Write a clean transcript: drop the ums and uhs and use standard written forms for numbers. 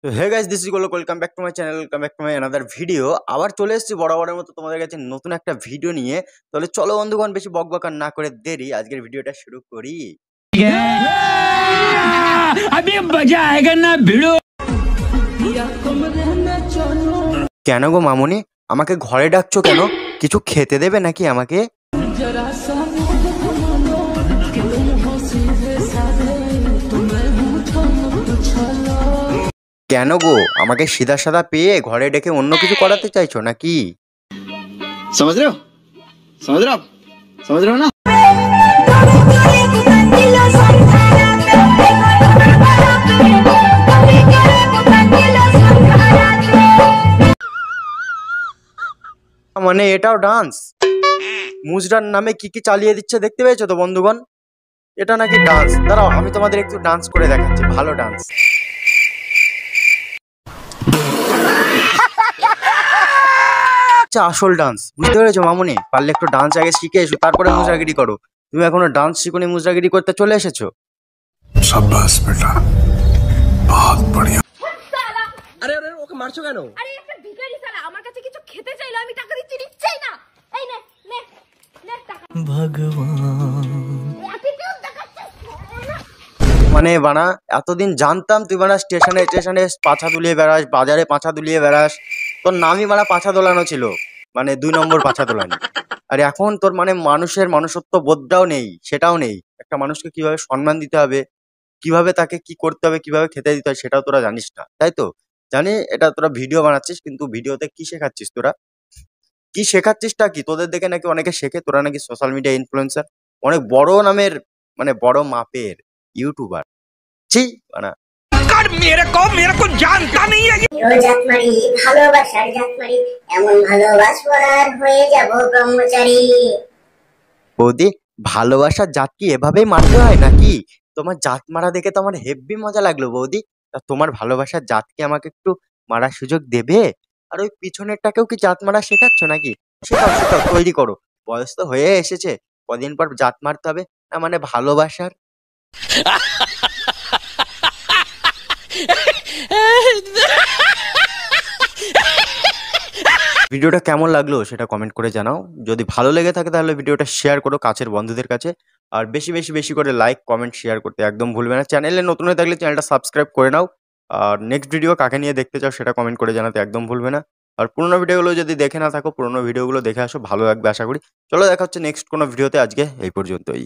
তো hey guys, this is গোলক, welcome back to my channel, welcome back to my another video. আবার চলে এসেছি বরাবরের মতো তোমাদের কাছে নতুন একটা ভিডিও নিয়ে। তাহলে চলো বন্ধুগণ, বেশি বকবকার না করে দেরি আজকের ভিডিওটা শুরু করি। अभी मजा आएगा ना भिड़ो। কেন গো মামুনি, আমাকে ঘরে ডাকছো কেন? কিছু খেতে দেবে নাকি আমাকে? কেন গো, আমাকে সিধা সাদা পেয়ে ঘরে ডেকে অন্য কিছু করাতে চাইছো নাকি? समझ रहे हो समझ रहे हो आप समझ रहे हो ना। মানে এটাও ডান্স? মুজরার নামে কি কি চালিয়ে দিচ্ছে দেখতে পেয়েছো তো বন্ধুগণ? এটা নাকি ডান্স? দাঁড়াও, আমি তোমাদের একটু ডান্স করে দেখাচ্ছি, ভালো ডান্স। আচ্ছা, আসল ডান্স বুঝতে পেরেছো মামুনি? পারলে একটু ডান্স আগে শিখে এসো, তারপরে মুজরাগিরি করো। তুমি এখনো ডান্স শিখোনি, মুজরাগিরি করতে চলে এসেছো। शाबाश बेटा, बहुत बढ़िया। আরে আরে ওকে মারছো কেন? আরে একটা ভিখারি শালা আমার কাছে কিছু খেতে চাইলো, আমি টাকা দিচ্ছি, নিচ্ছেই না। এই নে নে নে টাকা। ভগবান অ্যাটিটিউড দেখাচ্ছিস। মানে বানা, এতদিন জানতাম তুই বানা স্টেশনে স্টেশনে পাছা দুলিয়ে বেড়াস, বাজারে পাছা দুলিয়ে বেড়াস। তোর নামই বানা পাছা দোলানো ছিল, মানে 2 নম্বর পাছা দোলানি। আর এখন তোর মানে মানুষের মনুষ্যত্ব বোধটাও নেই, সেটাও নেই। একটা মানুষকে কিভাবে সম্মান দিতে হবে, কিভাবে তাকে কি করতে হবে, কিভাবে খেতে দিতে হয়, সেটাও তোরা জানিস না, তাই তো? জানি এটা তোরা ভিডিও বানাচ্ছিস, কিন্তু ভিডিওতে কি শেখাচ্ছিস তোরা? কি শেখাচ্ছিসটা কি? তোদের দেখে নাকি অনেকে শেখে, তোরা নাকি সোশ্যাল মিডিয়া ইনফ্লুয়েন্সার, অনেক বড় নামের মানে বড় মাপের ইউটিউবার। ছি বানা। मेरे को जानता नहीं है। জাতমারি ভালোবাসার জাতমারি এমন ভালোবাসবো আর হয়ে যাব ব্রহ্মচারী। বৌদি, ভালোবাসার জাত কি এভাবেই মারতে হয় নাকি? তোমার জাত মারা দেখে তো আমার হেব্বি মজা লাগলো বৌদি। তা তোমার ভালোবাসার জাত কি আমাকে একটু মারার সুযোগ দেবে? আর ওই পিছনেরটাকেও কি জাত মারা শেখাচ্ছ নাকি? শেখাও শেখাও, তৈরি করো। বয়স তো হয়ে এসেছে, কদিন পর জাত মারতে হবে না, মানে ভালোবাসার। ভিডিওটা কেমন লাগলো সেটা কমেন্ট করে জানাও। যদি ভালো লেগে থাকে তাহলে ভিডিওটা শেয়ার করো কাছের বন্ধুদের কাছে। আর বেশি বেশি বেশি করে লাইক কমেন্ট শেয়ার করতে একদম ভুলবে না। চ্যানেলে নতুন হয়ে থাকলে চ্যানেলটা সাবস্ক্রাইব করে নাও। আর নেক্সট ভিডিও কাকে নিয়ে দেখতে চাও সেটা কমেন্ট করে জানাতে একদম ভুলবে না। আর পুরোনো ভিডিওগুলো যদি দেখে না থাকো, পুরোনো ভিডিওগুলো দেখে আসো, ভালো লাগবে আশা করি। চলো দেখা হচ্ছে নেক্সট কোনো ভিডিওতে, আজকে এই পর্যন্তই।